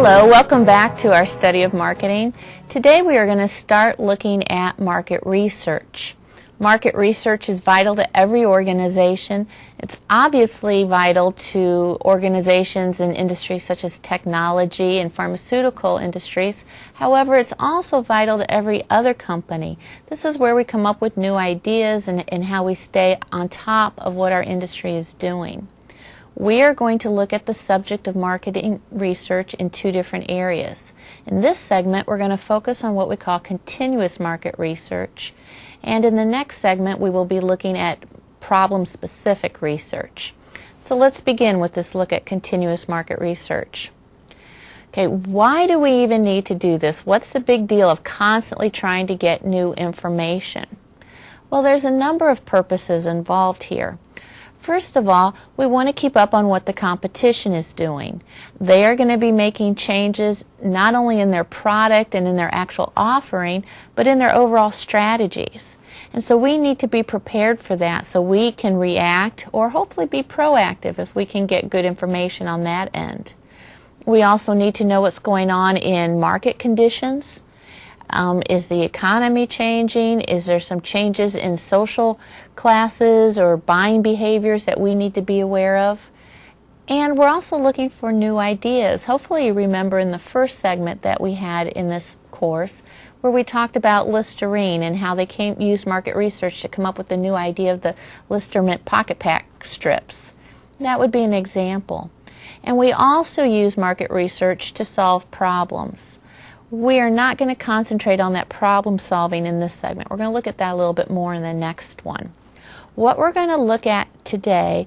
Hello, welcome back to our study of marketing. Today we are going to start looking at market research. Market research is vital to every organization. It's obviously vital to organizations in industries such as technology and pharmaceutical industries. However, it's also vital to every other company. This is where we come up with new ideas and how we stay on top of what our industry is doing. We are going to look at the subject of marketing research in two different areas. In this segment, we're going to focus on what we call continuous market research. And in the next segment, we will be looking at problem-specific research. So let's begin with this look at continuous market research. Okay, why do we even need to do this? What's the big deal of constantly trying to get new information? Well, there's a number of purposes involved here. First of all, we want to keep up on what the competition is doing. They are going to be making changes not only in their product and in their actual offering, but in their overall strategies. And so we need to be prepared for that so we can react or hopefully be proactive if we can get good information on that end. We also need to know what's going on in market conditions. Is the economy changing? Is there some changes in social classes or buying behaviors that we need to be aware of? And we're also looking for new ideas. Hopefully you remember in the first segment that we had in this course where we talked about Listerine and how they used market research to come up with the new idea of the Listerine pocket pack strips. That would be an example. And we also use market research to solve problems. We are not going to concentrate on that problem solving in this segment. We're going to look at that a little bit more in the next one. What we're going to look at today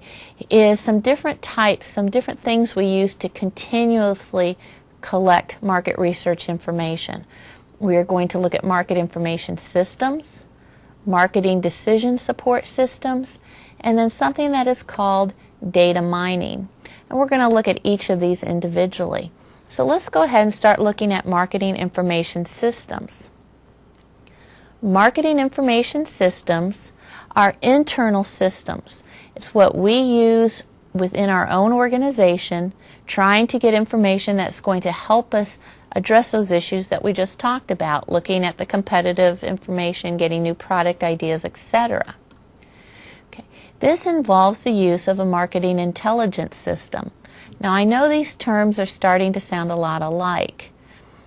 is some different types, some different things we use to continuously collect market research information. We are going to look at market information systems, marketing decision support systems, and then something that is called data mining. And we're going to look at each of these individually. So let's go ahead and start looking at marketing information systems. Marketing information systems are internal systems. It's what we use within our own organization, trying to get information that's going to help us address those issues that we just talked about, looking at the competitive information, getting new product ideas, etc. Okay. This involves the use of a marketing intelligence system. Now, I know these terms are starting to sound a lot alike,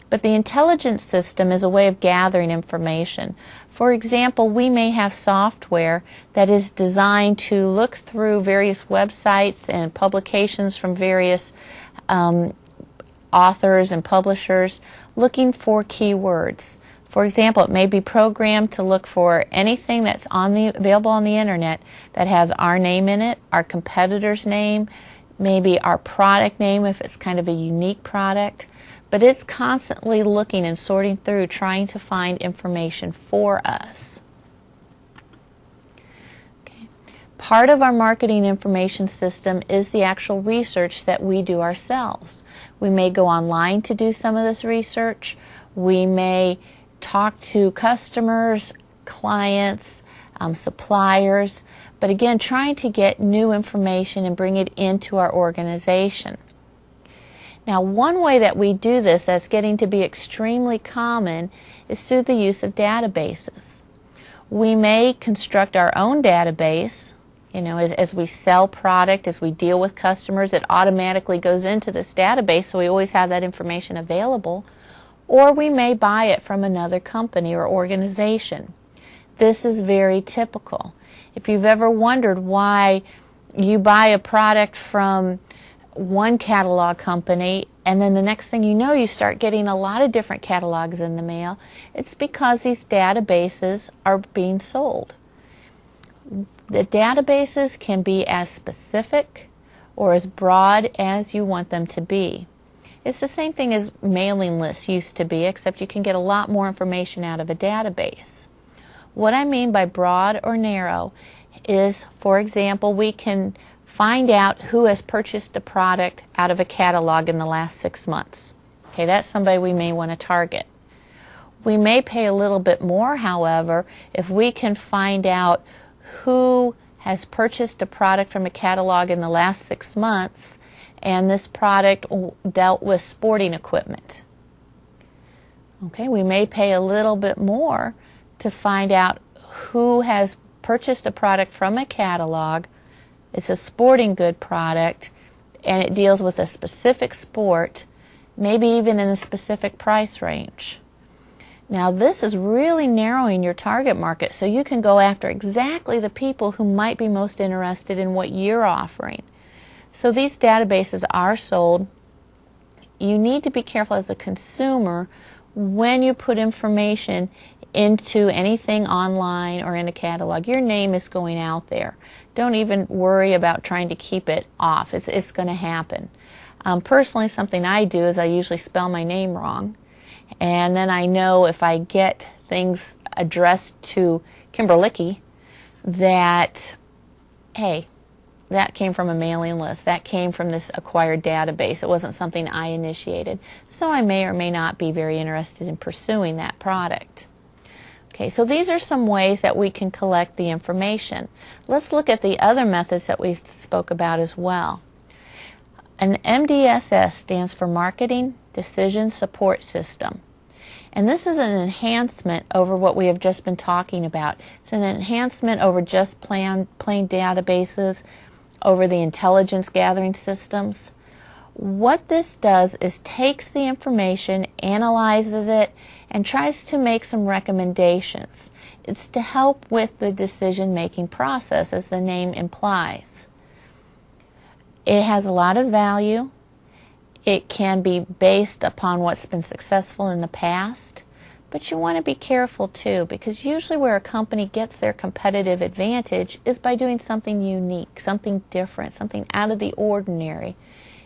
but the intelligence system is a way of gathering information. For example, we may have software that is designed to look through various websites and publications from various authors and publishers looking for keywords. For example, it may be programmed to look for anything that's available on the internet that has our name in it, our competitor's name, maybe our product name if it's kind of a unique product, but it's constantly looking and sorting through trying to find information for us. Okay. Part of our marketing information system is the actual research that we do ourselves. We may go online to do some of this research. We may talk to customers, clients, suppliers, but again, trying to get new information and bring it into our organization. Now, one way that we do this that's getting to be extremely common is through the use of databases. We may construct our own database. As we sell product, as we deal with customers, it automatically goes into this database, so we always have that information available. Or we may buy it from another company or organization. This is very typical. If you've ever wondered why you buy a product from one catalog company and then the next thing you know you start getting a lot of different catalogs in the mail, it's because these databases are being sold. The databases can be as specific or as broad as you want them to be. It's the same thing as mailing lists used to be, except you can get a lot more information out of a database. What I mean by broad or narrow is, for example, we can find out who has purchased a product out of a catalog in the last 6 months. Okay, that's somebody we may want to target. We may pay a little bit more, however, if we can find out who has purchased a product from a catalog in the last 6 months and this product dealt with sporting equipment. Okay, we may pay a little bit more to find out who has purchased a product from a catalog. It's a sporting good product, and it deals with a specific sport, maybe even in a specific price range. Now this is really narrowing your target market, so you can go after exactly the people who might be most interested in what you're offering. So these databases are sold. You need to be careful as a consumer when you put information into anything online or in a catalog. Your name is going out there. Don't even worry about trying to keep it off. It's going to happen. Personally, something I do is I usually spell my name wrong, and then I know if I get things addressed to Kimberlicky that, hey, that came from a mailing list, that came from this acquired database. It wasn't something I initiated. So I may or may not be very interested in pursuing that product. Okay, so these are some ways that we can collect the information. Let's look at the other methods that we spoke about as well. An MDSS stands for Marketing Decision Support System. And this is an enhancement over what we have just been talking about. It's an enhancement over just plain databases, over the intelligence gathering systems. What this does is takes the information, analyzes it, and tries to make some recommendations. It's to help with the decision-making process, as the name implies. It has a lot of value. It can be based upon what's been successful in the past, but you want to be careful too, because usually where a company gets their competitive advantage is by doing something unique, something different, something out of the ordinary.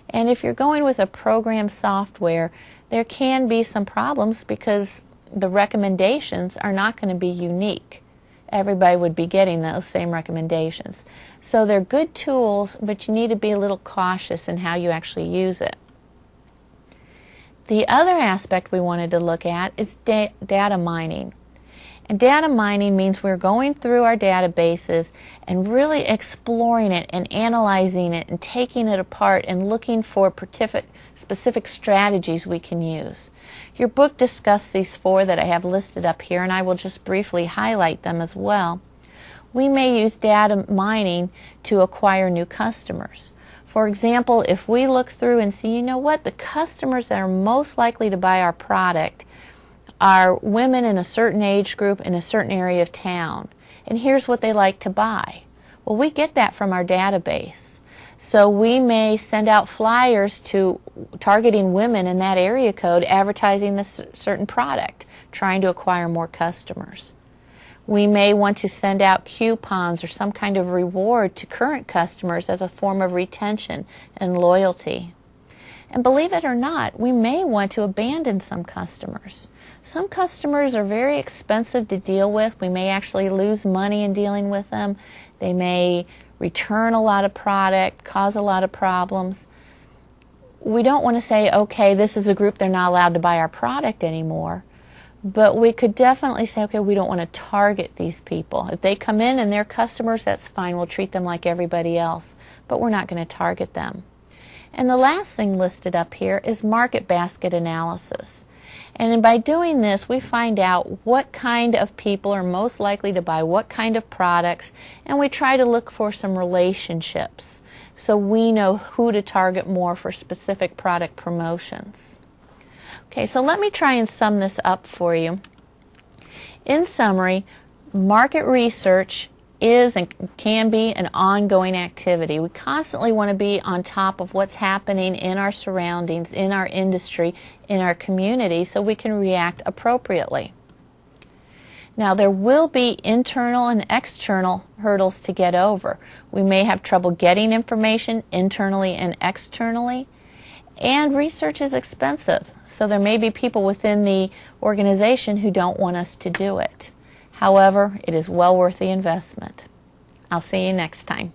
And if you're going with a program software, there can be some problems because the recommendations are not going to be unique. Everybody would be getting those same recommendations. So they're good tools, but you need to be a little cautious in how you actually use it. The other aspect we wanted to look at is data mining. And data mining means we're going through our databases and really exploring it and analyzing it and taking it apart and looking for specific strategies we can use. Your book discussed these 4 that I have listed up here, and I will just briefly highlight them as well. We may use data mining to acquire new customers. For example, if we look through and see, you know what, the customers that are most likely to buy our product are women in a certain age group in a certain area of town, and here's what they like to buy. Well, we get that from our database. So we may send out flyers to targeting women in that area code advertising this certain product, trying to acquire more customers. We may want to send out coupons or some kind of reward to current customers as a form of retention and loyalty. And believe it or not, we may want to abandon some customers. Some customers are very expensive to deal with. We may actually lose money in dealing with them. They may return a lot of product, cause a lot of problems. We don't want to say, okay, this is a group, they're not allowed to buy our product anymore. But we could definitely say, okay, we don't want to target these people. If they come in and they're customers, that's fine. We'll treat them like everybody else. But we're not going to target them. And the last thing listed up here is market basket analysis. And by doing this, we find out what kind of people are most likely to buy what kind of products, and we try to look for some relationships so we know who to target more for specific product promotions. Okay, so let me try and sum this up for you. In summary, market research is and can be an ongoing activity. We constantly want to be on top of what's happening in our surroundings, in our industry, in our community, so we can react appropriately. Now, there will be internal and external hurdles to get over. We may have trouble getting information internally and externally, and research is expensive, so there may be people within the organization who don't want us to do it. However, it is well worth the investment. I'll see you next time.